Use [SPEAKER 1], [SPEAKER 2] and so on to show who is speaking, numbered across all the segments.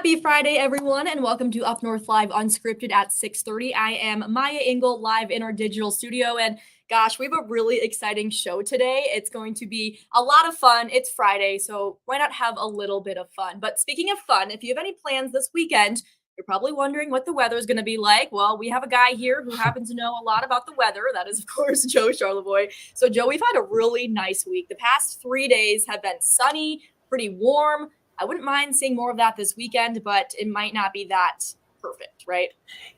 [SPEAKER 1] Happy Friday, everyone, and welcome to UpNorthLive Unscripted at 6:30. I am Maya Engel, live in our digital studio, and gosh, we have a really exciting show today. It's going to be a lot of fun. It's Friday, so why not have a little bit of fun? But speaking of fun, if you have any plans this weekend, you're probably wondering what the weather is going to be like. Well, we have a guy here who happens to know a lot about the weather. That is, of course, Joe Charlevoix. So, Joe, we've had a really nice week. The past 3 days have been sunny, pretty warm. I wouldn't mind seeing more of that this weekend, but it might not be that perfect, right?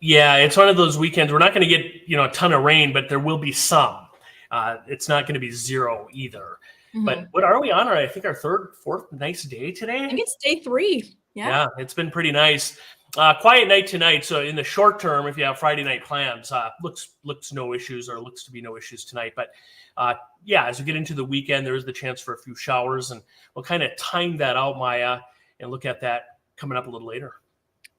[SPEAKER 2] Yeah, it's one of those weekends. We're not going to get, a ton of rain, but there will be some. It's not going to be zero either. Mm-hmm. But what are we on? I think our fourth nice day today?
[SPEAKER 1] I think it's day 3.
[SPEAKER 2] Yeah, it's been pretty nice. Quiet night tonight. So in the short term, if you have Friday night plans, looks no issues or looks to be no issues tonight. But as we get into the weekend, there is the chance for a few showers, and we'll kind of time that out, Maya, and look at that coming up a little later.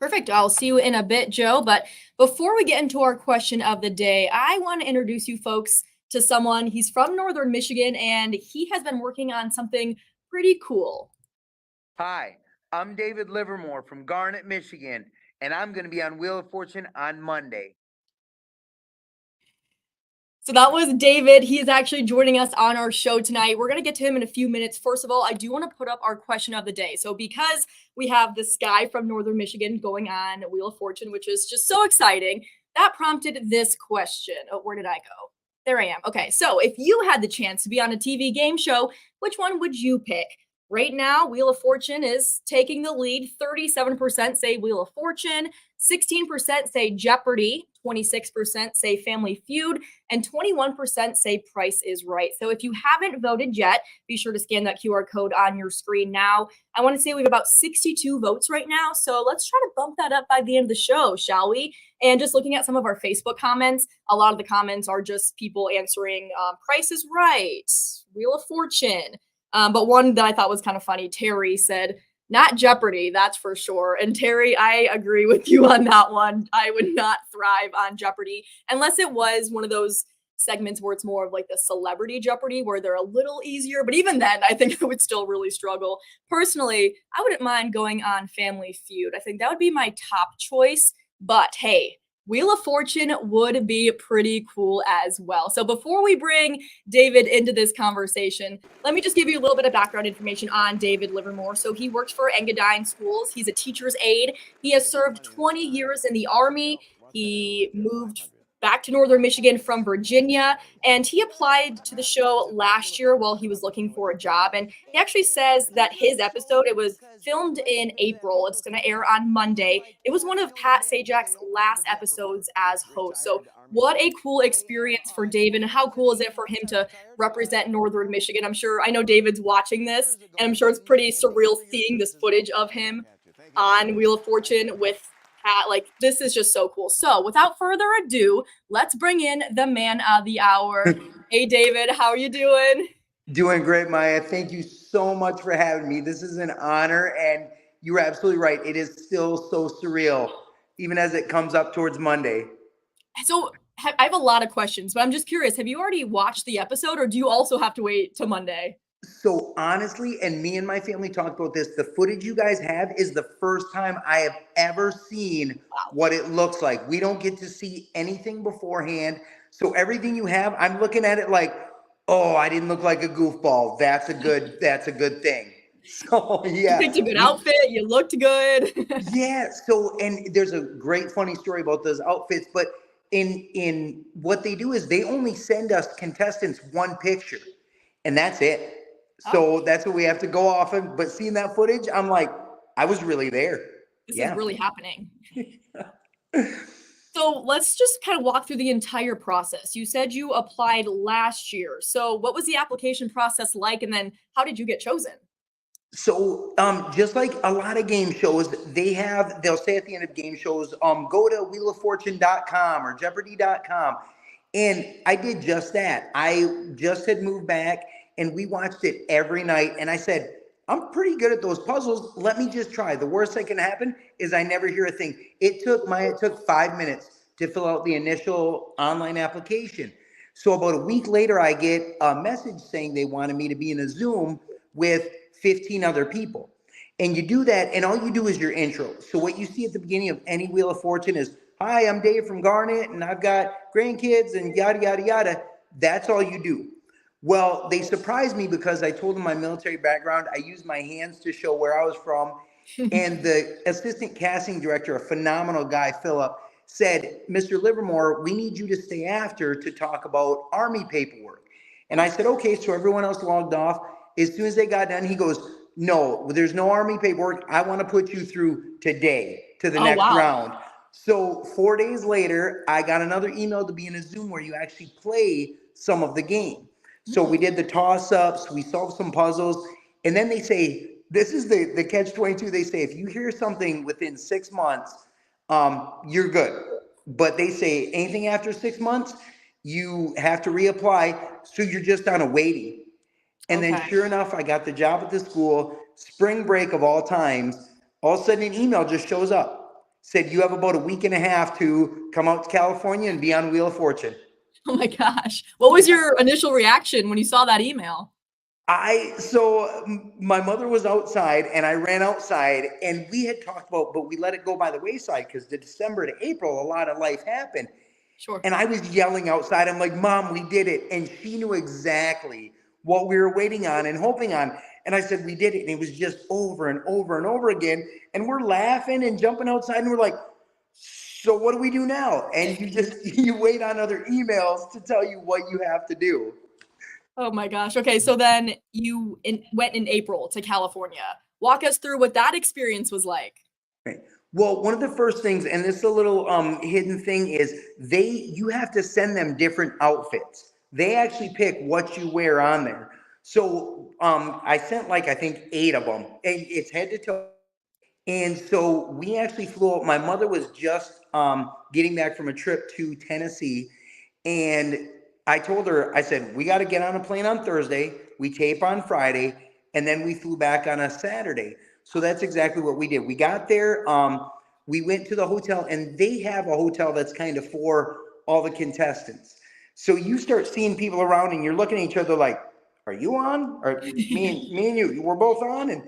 [SPEAKER 1] Perfect. I'll see you in a bit, Joe. But before we get into our question of the day, I want to introduce you folks to someone. He's from Northern Michigan, and he has been working on something pretty cool.
[SPEAKER 3] Hi, I'm David Livermore from Garnet, Michigan, and I'm going to be on Wheel of Fortune on Monday.
[SPEAKER 1] So that was David. He is actually joining us on our show tonight. We're going to get to him in a few minutes. First of all, I do want to put up our question of the day. So because we have this guy from Northern Michigan going on Wheel of Fortune, which is just so exciting, that prompted this question. Oh, where did I go? There I am. Okay, so if you had the chance to be on a TV game show, which one would you pick? Right now, Wheel of Fortune is taking the lead. 37% say Wheel of Fortune, 16% say Jeopardy, 26% say Family Feud, and 21% say Price is Right. So if you haven't voted yet, be sure to scan that QR code on your screen now. I want to say we have about 62 votes right now, so let's try to bump that up by the end of the show, shall we? And just looking at some of our Facebook comments, a lot of the comments are just people answering Price is Right, Wheel of Fortune. But one that I thought was kind of funny, Terry said, not Jeopardy, that's for sure. And Terry, I agree with you on that one. I would not thrive on Jeopardy unless it was one of those segments where it's more of like the celebrity Jeopardy where they're a little easier. But even then, I think I would still really struggle. Personally, I wouldn't mind going on Family Feud. I think that would be my top choice. But hey, Wheel of Fortune would be pretty cool as well. So before we bring David into this conversation, let me just give you a little bit of background information on David Livermore. So he works for Engadine Schools. He's a teacher's aide. He has served 20 years in the Army. He moved back to Northern Michigan from Virginia, and he applied to the show last year while he was looking for a job. And he actually says that his episode, it was filmed in April. It's going to air on Monday. It was one of Pat Sajak's last episodes as host. So what a cool experience for David, and how cool is it for him to represent Northern Michigan? I know David's watching this, and I'm sure it's pretty surreal seeing this footage of him on Wheel of Fortune with Pat. Like, this is just so cool. So without further ado, let's bring in the man of the hour. Hey, David, how are you doing?
[SPEAKER 3] Doing great, Maya. Thank you so much for having me. This is an honor, and you're absolutely right. It is still so surreal, even as it comes up towards Monday.
[SPEAKER 1] So I have a lot of questions, but I'm just curious. Have you already watched the episode, or do you also have to wait till Monday?
[SPEAKER 3] So honestly, and me and my family talked about this, the footage you guys have is the first time I have ever seen what it looks like. We don't get to see anything beforehand. So everything you have, I'm looking at it like, oh, I didn't look like a goofball. That's a good thing. So yeah.
[SPEAKER 1] You picked a good outfit. You looked good.
[SPEAKER 3] Yeah. So, and there's a great funny story about those outfits, but in what they do is they only send us contestants one picture, and that's it. So that's what we have to go off of. But seeing that footage, I'm like, I was really there.
[SPEAKER 1] This is really happening. So let's just kind of walk through the entire process. You said you applied last year. So what was the application process like? And then how did you get chosen?
[SPEAKER 3] So just like a lot of game shows, they'll say at the end of game shows, go to wheeloffortune.com or jeopardy.com. And I did just that. I just had moved back, and we watched it every night. And I said, I'm pretty good at those puzzles. Let me just try. The worst that can happen is I never hear a thing. It took 5 minutes to fill out the initial online application. So about a week later, I get a message saying they wanted me to be in a Zoom with 15 other people. And you do that, and all you do is your intro. So what you see at the beginning of any Wheel of Fortune is, hi, I'm Dave from Garnet, and I've got grandkids and yada, yada, yada. That's all you do. Well, they surprised me because I told them my military background. I used my hands to show where I was from. And the assistant casting director, a phenomenal guy, Philip, said, Mr. Livermore, we need you to stay after to talk about Army paperwork. And I said, okay, so everyone else logged off. As soon as they got done, he goes, no, there's no Army paperwork. I want to put you through today to the next round. So 4 days later, I got another email to be in a Zoom where you actually play some of the game. So we did the toss-ups, we solved some puzzles, and then they say, this is the catch-22. They say, if you hear something within 6 months, you're good. But they say anything after 6 months, you have to reapply. So you're just on a waiting. And then sure enough, I got the job at the school, spring break of all times. All of a sudden an email just shows up. Said, you have about a week and a half to come out to California and be on Wheel of Fortune.
[SPEAKER 1] Oh my gosh. What was your initial reaction when you saw that email?
[SPEAKER 3] So my mother was outside and I ran outside and we had talked about, but we let it go by the wayside because the December to April, a lot of life happened.
[SPEAKER 1] Sure.
[SPEAKER 3] And I was yelling outside. I'm like, Mom, we did it. And she knew exactly what we were waiting on and hoping on. And I said, we did it. And it was just over and over and over again. And we're laughing and jumping outside and we're like, so what do we do now? And you wait on other emails to tell you what you have to do.
[SPEAKER 1] Oh my gosh. Okay, so then you went in April to California. Walk us through what that experience was like.
[SPEAKER 3] Right. Well, one of the first things, and this is a little hidden thing, is you have to send them different outfits. They actually pick what you wear on there. So I sent I think 8 of them, and it's head to toe. And so we actually flew out. My mother was just getting back from a trip to Tennessee. And I told her, I said, we got to get on a plane on Thursday. We tape on Friday. And then we flew back on a Saturday. So that's exactly what we did. We got there. We went to the hotel, and they have a hotel that's kind of for all the contestants. So you start seeing people around and you're looking at each other like, are you on? Or me and you, we're both on.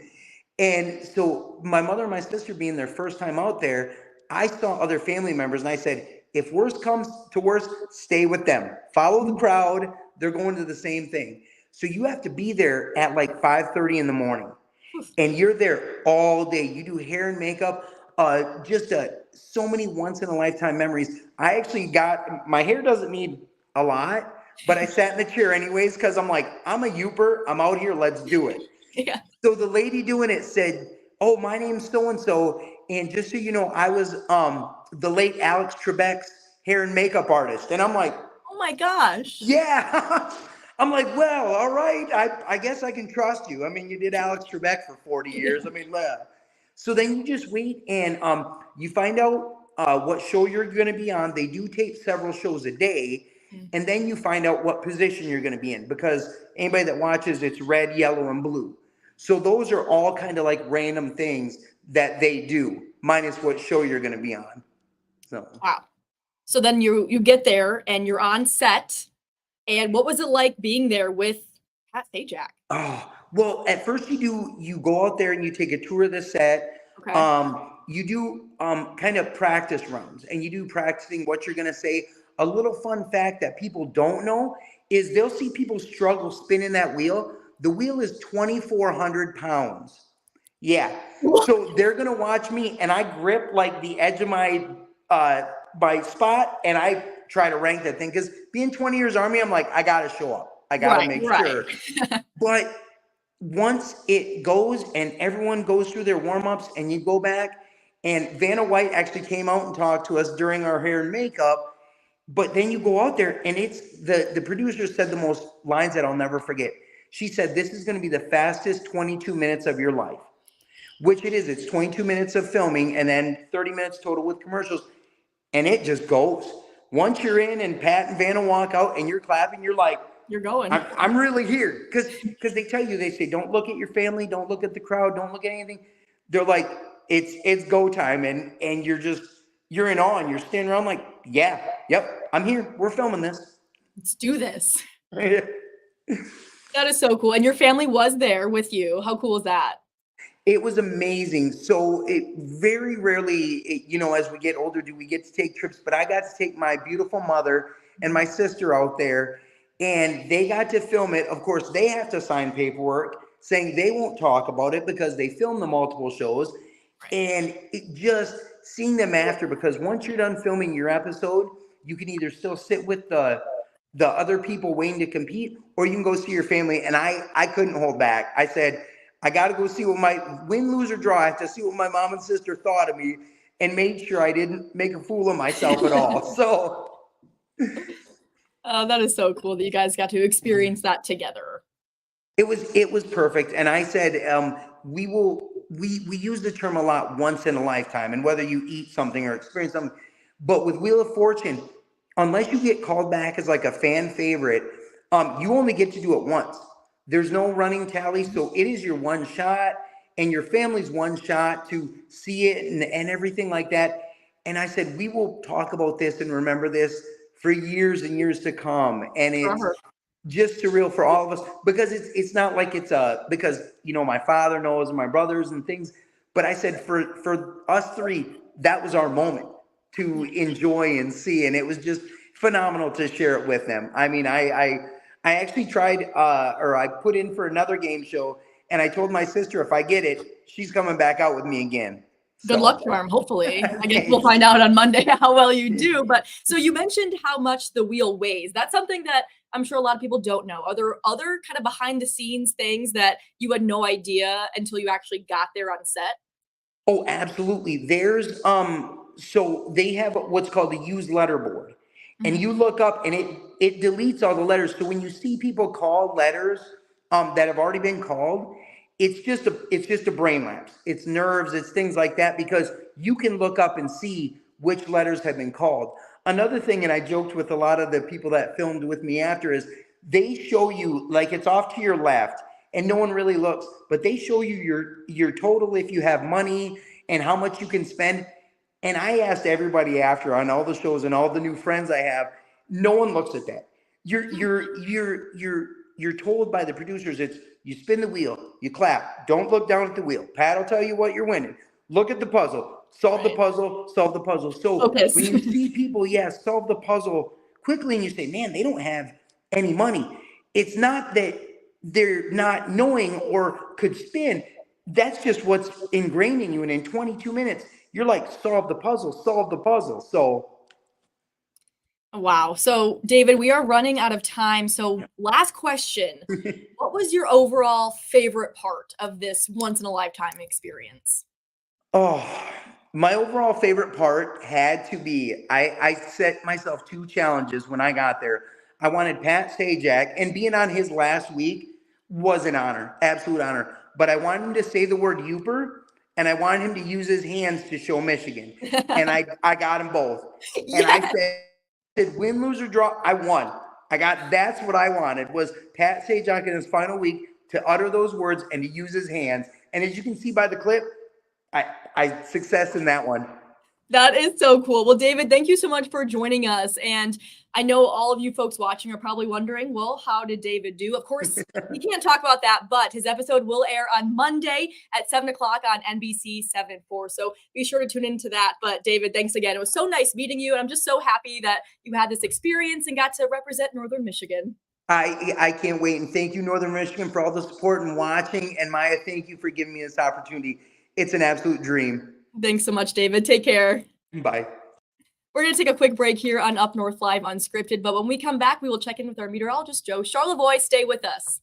[SPEAKER 3] And so my mother and my sister being their first time out there, I saw other family members and I said, if worst comes to worst, stay with them. Follow the crowd. They're going to the same thing. So you have to be there at 5:30 in the morning. And you're there all day. You do hair and makeup. So many once in a lifetime memories. I actually my hair doesn't need a lot, but I sat in the chair anyways because I'm like, I'm a Youper. I'm out here. Let's do it.
[SPEAKER 1] Yeah.
[SPEAKER 3] So the lady doing it said, oh, my name's so-and-so. And just so you know, I was the late Alex Trebek's hair and makeup artist. And I'm like,
[SPEAKER 1] oh my gosh.
[SPEAKER 3] Yeah. I'm like, well, all right. I guess I can trust you. I mean, you did Alex Trebek for 40 years. I mean, so then you just wait and you find out what show you're going to be on. They do tape several shows a day. And then you find out what position you're going to be in because anybody that watches, it's red, yellow, and blue. So those are all kind of random things that they do, minus what show you're going to be on. So
[SPEAKER 1] wow. So then you get there and you're on set. And what was it like being there with Pat Sajak?
[SPEAKER 3] Oh, well, at first you go out there and you take a tour of the set.
[SPEAKER 1] Okay.
[SPEAKER 3] You do kind of practice rounds and you do practicing what you're going to say. A little fun fact that people don't know is they'll see people struggle spinning that wheel. The wheel is 2,400 pounds. Yeah. So they're going to watch me and I grip the edge of my spot and I try to rank that thing because being 20 years Army, I'm like, I got to show up. I got to make sure. But once it goes and everyone goes through their warm-ups and you go back and Vanna White actually came out and talked to us during our hair and makeup. But then you go out there and it's the producer said the most lines that I'll never forget. She said, this is going to be the fastest 22 minutes of your life, which it is. It's 22 minutes of filming and then 30 minutes total with commercials. And it just goes. Once you're in and Pat and Vanna walk out and you're clapping, you're like,
[SPEAKER 1] you're going.
[SPEAKER 3] I'm really here. Because they tell you, they say, don't look at your family. Don't look at the crowd. Don't look at anything. They're like, it's go time. And you're in awe and you're standing around like, yeah, yep, I'm here. We're filming this.
[SPEAKER 1] Let's do this. That is so cool. And your family was there with you. How cool is that?
[SPEAKER 3] It was amazing. So it very rarely, as we get older, do we get to take trips. But I got to take my beautiful mother and my sister out there, and they got to film it. Of course, they have to sign paperwork saying they won't talk about it because they filmed the multiple shows. And it just seeing them after, because once you're done filming your episode, you can either still sit with the other people waiting to compete, or you can go see your family. And I couldn't hold back. I said, I got to go see what my win, lose, or draw. I have to see what my mom and sister thought of me, and made sure I didn't make a fool of myself at all. So
[SPEAKER 1] that is so cool that you guys got to experience that together.
[SPEAKER 3] it was perfect. And I said, we use the term a lot, once in a lifetime, and whether you eat something or experience something. But with Wheel of Fortune, unless you get called back as like a fan favorite, you only get to do it once. There's no running tally, so it is your one shot, and your family's one shot to see it and everything like that. And I said, we will talk about this and remember this for years and years to come. And it's just surreal for all of us, because it's not like it's because my father knows, and my brothers and things. But I said, for us three, that was our moment to enjoy and see, and it was just phenomenal to share it with them. I mean, I actually tried, or I put in for another game show, and I told my sister if I get it, she's coming back out with me again.
[SPEAKER 1] Good luck, Charm. Hopefully, I guess we'll find out on Monday how well you do. But so you mentioned how much the wheel weighs. That's something that I'm sure a lot of people don't know. Are there other kind of behind the scenes things that you had no idea until you actually got there on set?
[SPEAKER 3] Oh, absolutely. There's so they have what's called a used letter board. And you look up, and it deletes all the letters. So when you see people call letters that have already been called, it's just a brain lapse. It's nerves, it's things like that, because you can look up and see which letters have been called. Another thing, and I joked with a lot of the people that filmed with me after, is they show you, like, it's off to your left and no one really looks, but they show you your total if you have money and how much you can spend. And I asked everybody after on all the shows and all the new friends I have, no one looks at that. You're told by the producers, it's you spin the wheel, you clap, don't look down at the wheel. Pat will tell you what you're winning. Look at the puzzle, solve the puzzle, solve the puzzle. So when you see people, solve the puzzle quickly, and you say, man, they don't have any money. It's not that they're not knowing or could spin. That's just what's ingrained in you. And in 22 minutes, you're like, solve the puzzle, solve the puzzle. So
[SPEAKER 1] Wow. So, David, we are running out of time. So, last question. What was your overall favorite part of this once in a lifetime experience?
[SPEAKER 3] Oh, my overall favorite part had to be, I set myself two challenges when I got there. I wanted Pat Sajak, and being on his last week was an honor, absolute honor. But I wanted him to say the word Uper, and I wanted him to use his hands to show Michigan. And I got them both. And I said, win, lose, or draw, I won. That's what I wanted, was Pat Sajak in his final week to utter those words and to use his hands. And as you can see by the clip, I success in that one.
[SPEAKER 1] That is so cool. Well, David, thank you so much for joining us. And I know all of you folks watching are probably wondering, well, how did David do? Of course, we can't talk about that, but his episode will air on Monday at 7 o'clock on NBC 7-4. So be sure to tune into that. But David, thanks again. It was so nice meeting you. And I'm just so happy that you had this experience and got to represent Northern Michigan.
[SPEAKER 3] I can't wait. And thank you, Northern Michigan, for all the support and watching. And Maya, thank you for giving me this opportunity. It's an absolute dream.
[SPEAKER 1] Thanks so much, David. Take care.
[SPEAKER 3] Bye.
[SPEAKER 1] We're going to take a quick break here on Up North Live Unscripted, but when we come back, we will check in with our meteorologist, Joe Charlevoix. Stay with us.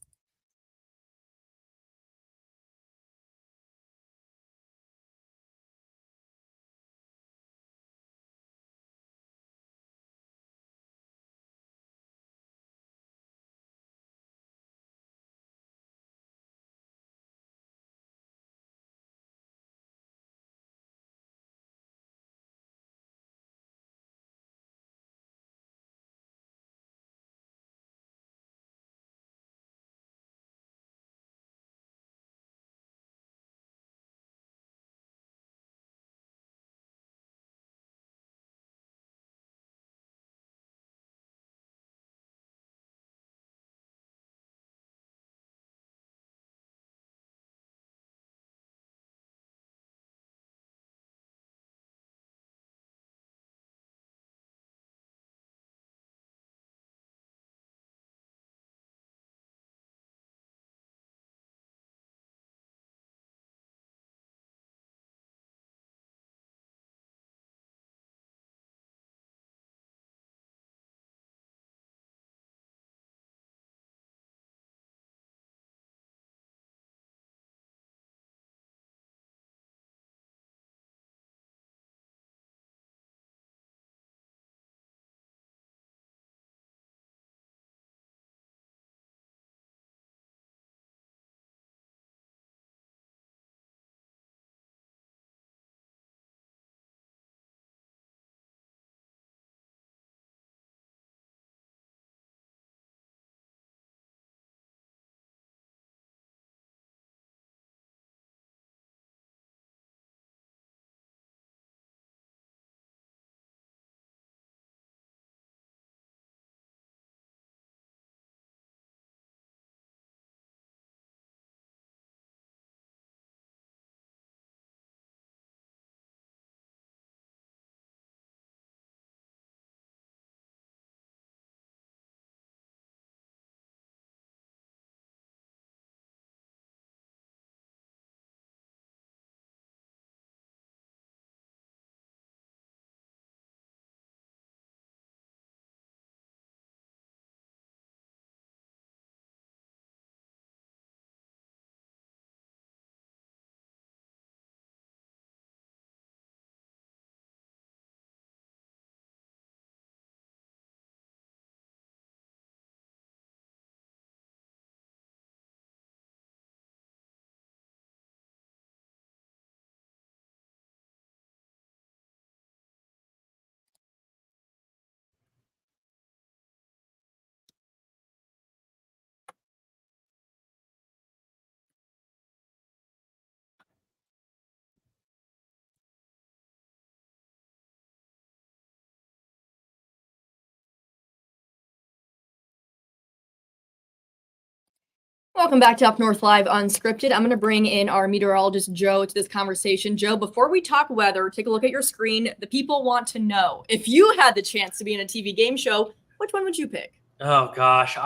[SPEAKER 1] Welcome back to Up North Live Unscripted. I'm going to bring in our meteorologist, Joe, to this conversation. Joe, before we talk weather, take a look at your screen. The people want to know, if you had the chance to be in a TV game show, which one would you pick?
[SPEAKER 2] Oh, gosh.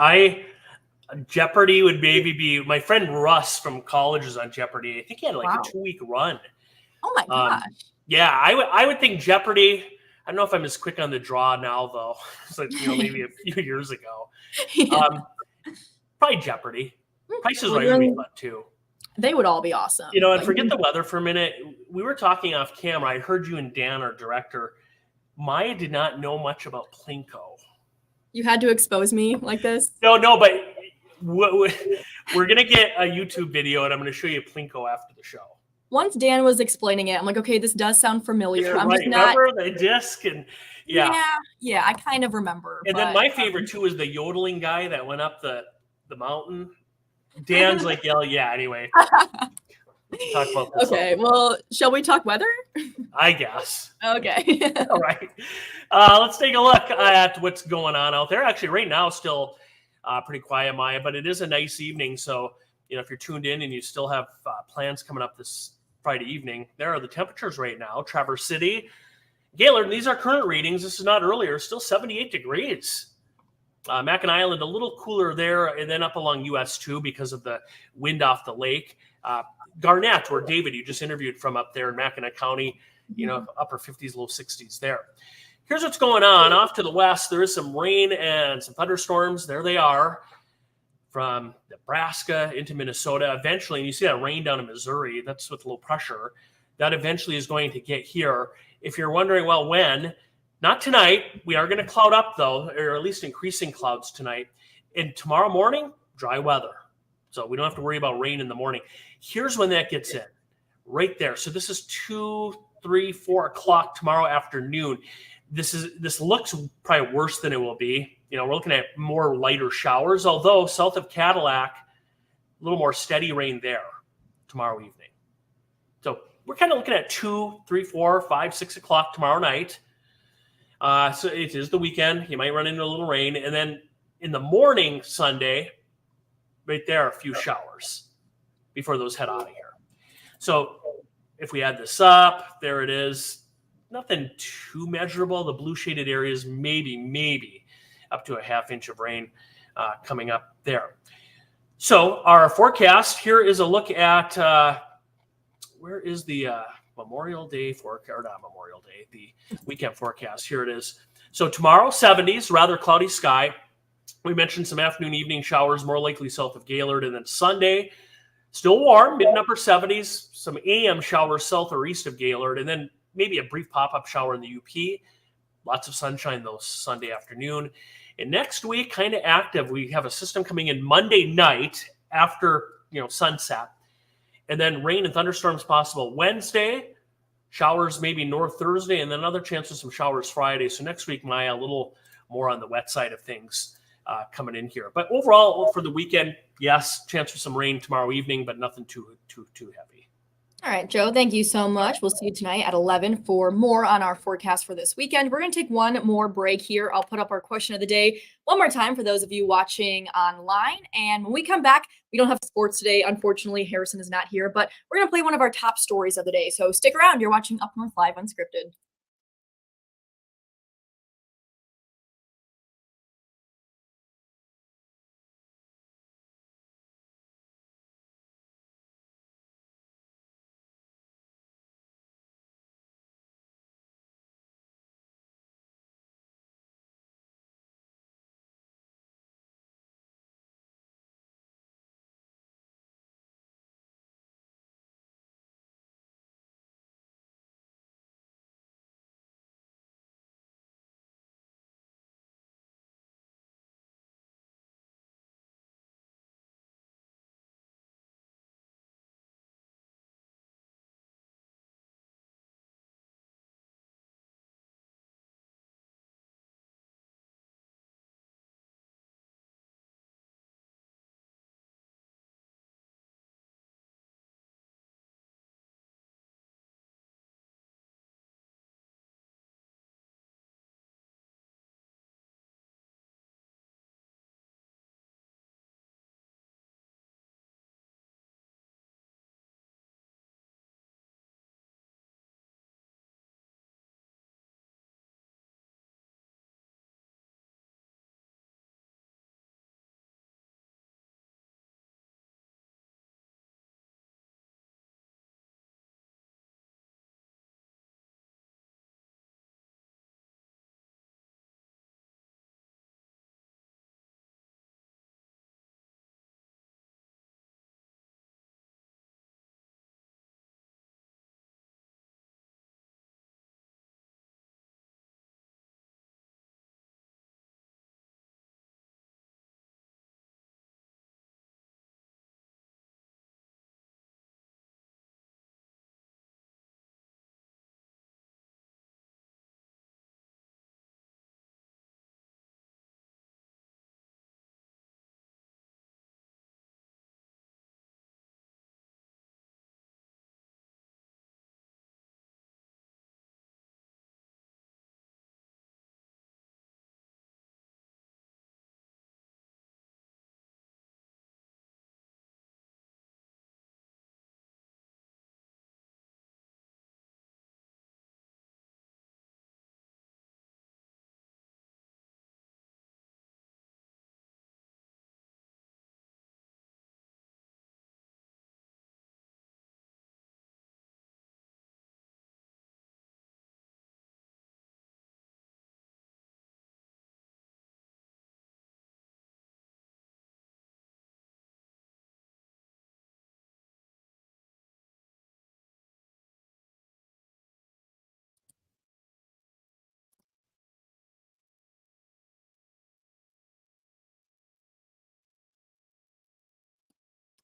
[SPEAKER 2] Jeopardy would maybe be, my friend Russ from college is on Jeopardy. I think he had like
[SPEAKER 1] Wow.
[SPEAKER 2] a 2-week run.
[SPEAKER 1] Oh my gosh.
[SPEAKER 2] Yeah, I would think Jeopardy. I don't know if I'm as quick on the draw now, though. It's like, maybe a few years ago.
[SPEAKER 1] Yeah.
[SPEAKER 2] Probably Jeopardy. Price is
[SPEAKER 1] Well,
[SPEAKER 2] Right would be fun too.
[SPEAKER 1] They would all be awesome.
[SPEAKER 2] And forget the weather for a minute. We were talking off camera. I heard you and Dan, our director. Maya did not know much about Plinko.
[SPEAKER 1] You had to expose me like this?
[SPEAKER 2] No, but we're going to get a YouTube video, and I'm going to show you Plinko after the show.
[SPEAKER 1] Once Dan was explaining it, I'm like, okay, this does sound familiar. I'm just not.
[SPEAKER 2] Remember the disc? And
[SPEAKER 1] yeah, I kind of remember.
[SPEAKER 2] And then my favorite, too, is the yodeling guy that went up the mountain. Dan's like, yeah, anyway. Talk about this.
[SPEAKER 1] Okay, well, shall we talk weather?
[SPEAKER 2] I guess.
[SPEAKER 1] Okay.
[SPEAKER 2] All right. Let's take a look at what's going on out there. Actually, right now, still pretty quiet, Maya, but it is a nice evening. So, if you're tuned in and you still have plans coming up this Friday evening, there are the temperatures right now. Traverse City, Gaylord, and these are current readings. This is not earlier, still 78 degrees. Mackinac Island, a little cooler there, and then up along US 2 because of the wind off the lake. Garnett, where David, you just interviewed from up there in Mackinac County, upper 50s, low 60s there. Here's what's going on. Off to the west, there is some rain and some thunderstorms. There they are from Nebraska into Minnesota. Eventually, and you see that rain down in Missouri, that's with low pressure. That eventually is going to get here. If you're wondering, well, when? Not tonight. We are going to cloud up, though, or at least increasing clouds tonight. And tomorrow morning, dry weather. So we don't have to worry about rain in the morning. Here's when that gets in, right there. So this is 2, 3, 4 o'clock tomorrow afternoon. This looks probably worse than it will be. We're looking at more lighter showers, although south of Cadillac, a little more steady rain there tomorrow evening. So we're kind of looking at 2, 3, 4, 5, 6 o'clock tomorrow night. So it is the weekend. You might run into a little rain. And then in the morning, Sunday, right there, a few showers before those head out of here. So if we add this up, there it is. Nothing too measurable. The blue shaded areas, maybe up to a ½ inch of rain coming up there. So our forecast, here is a look at where is the Memorial Day forecast, or not Memorial Day, the weekend forecast. Here it is. So tomorrow, 70s, rather cloudy sky. We mentioned some afternoon, evening showers, more likely south of Gaylord. And then Sunday, still warm, mid and upper 70s, some AM showers south or east of Gaylord, and then maybe a brief pop-up shower in the UP. Lots of sunshine, though, Sunday afternoon. And next week, kind of active. We have a system coming in Monday night after, sunset. And then rain and thunderstorms possible Wednesday, showers maybe north Thursday, and then another chance of some showers Friday. So next week, Maya, a little more on the wet side of things coming in here. But overall, for the weekend, yes, chance for some rain tomorrow evening, but nothing too heavy.
[SPEAKER 1] All right, Joe, thank you so much. We'll see you tonight at 11 for more on our forecast for this weekend. We're going to take one more break here. I'll put up our question of the day one more time for those of you watching online. And when we come back, we don't have sports today. Unfortunately, Harrison is not here, but we're going to play one of our top stories of the day. So stick around. You're watching Up North Live Unscripted.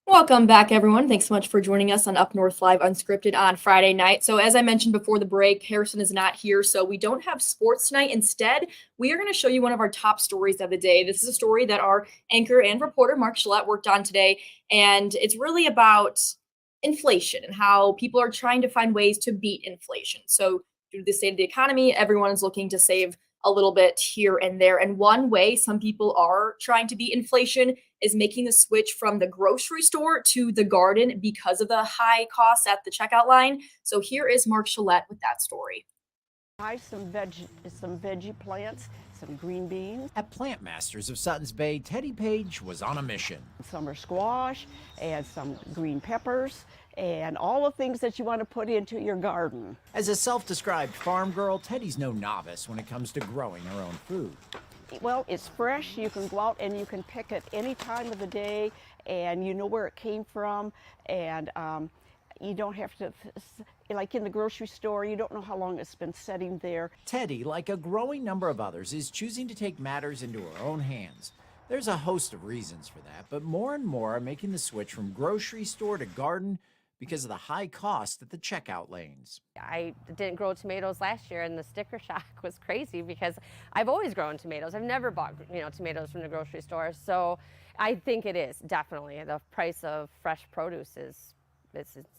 [SPEAKER 1] Welcome back, everyone. Thanks so much for joining us on UpNorthLive Unscripted on Friday night. So, as I mentioned before the break, Harrison is not here, so we don't have sports tonight. Instead, we are going to show you one of our top stories of the day. This is a story that our anchor and reporter, Mark Gillette, worked on today, and it's really about inflation and how people are trying to find ways to beat inflation. So, due to the state of the economy, everyone is looking to save a little bit here and there. And one way some people are trying to beat inflation is making the switch from the grocery store to the garden because of the high costs at the checkout line. So here is Mark Gillette with that story.
[SPEAKER 4] Buy some veggie plants, some green beans.
[SPEAKER 5] At Plant Masters of Suttons Bay, Teddy Page was on a mission.
[SPEAKER 4] Summer squash and some green peppers and all the things that you want to put into your garden.
[SPEAKER 5] As a self-described farm girl, Teddy's no novice when it comes to growing her own food.
[SPEAKER 4] Well, it's fresh. You can go out and you can pick it any time of the day, and you know where it came from, and you don't have to, like in the grocery store, you don't know how long it's been sitting there.
[SPEAKER 5] Teddy, like a growing number of others, is choosing to take matters into her own hands. There's a host of reasons for that, but more and more are making the switch from grocery store to garden because of the high cost at the checkout lanes.
[SPEAKER 6] I didn't grow tomatoes last year, and the sticker shock was crazy because I've always grown tomatoes. I've never bought, tomatoes from the grocery store. So I think it is definitely the price of fresh produce it's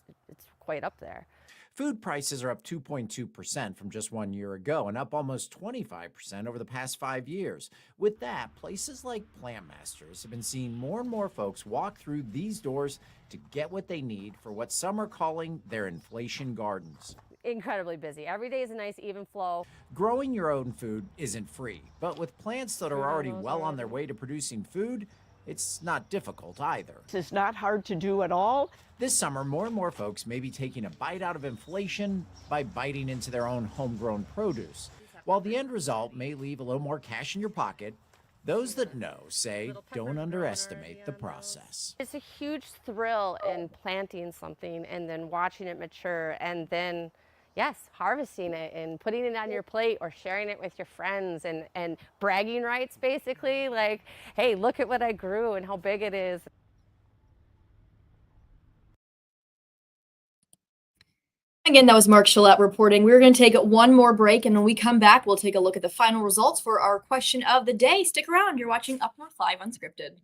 [SPEAKER 6] quite up there.
[SPEAKER 5] Food prices are up 2.2% from just 1 year ago and up almost 25% over the past 5 years. With that, places like Plant Masters have been seeing more and more folks walk through these doors to get what they need for what some are calling their inflation gardens.
[SPEAKER 6] Incredibly busy. Every day is a nice even flow.
[SPEAKER 5] Growing your own food isn't free, but with plants that are already well on their way to producing food, it's not difficult either.
[SPEAKER 4] It's not hard to do at all.
[SPEAKER 5] This summer, more and more folks may be taking a bite out of inflation by biting into their own homegrown produce. While the end result may leave a little more cash in your pocket, those that know say don't underestimate the process.
[SPEAKER 6] It's a huge thrill in planting something and then watching it mature and then, yes, harvesting it and putting it on your plate or sharing it with your friends and bragging rights, basically. Like, hey, look at what I grew and how big it is.
[SPEAKER 1] Again, that was Mark Gillette reporting. We're going to take one more break, and when we come back, we'll take a look at the final results for our question of the day. Stick around. You're watching Up North Live Unscripted.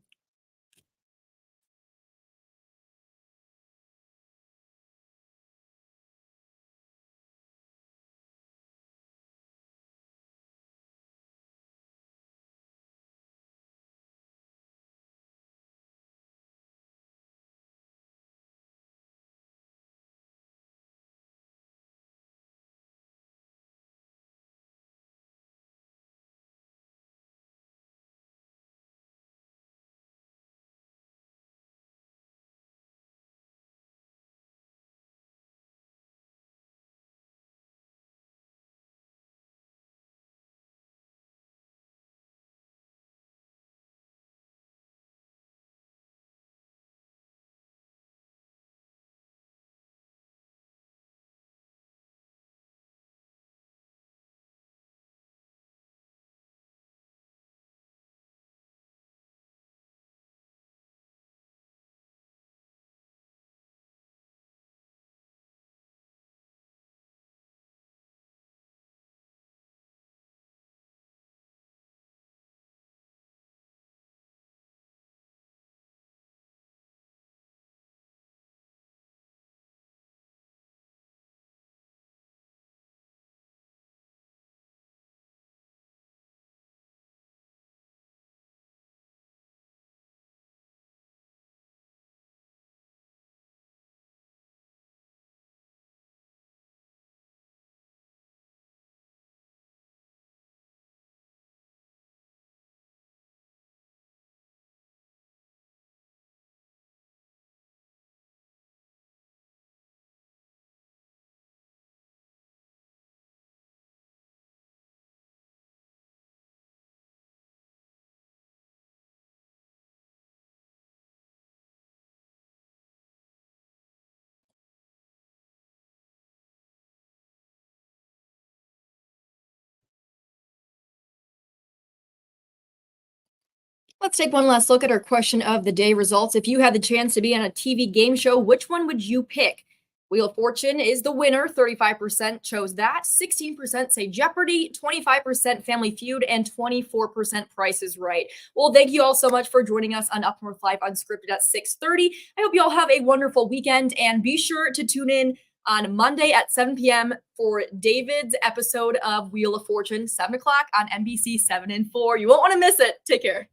[SPEAKER 1] Let's take one last look at our question of the day results. If you had the chance to be on a TV game show, which one would you pick? Wheel of Fortune is the winner. 35% chose that. 16% say Jeopardy, 25% Family Feud, and 24% Price is Right. Well, thank you all so much for joining us on UpNorthLive Unscripted at 6:30. I hope you all have a wonderful weekend, and be sure to tune in on Monday at 7 p.m. for David's episode of Wheel of Fortune, 7 o'clock on NBC 7 and 4. You won't want to miss it. Take care.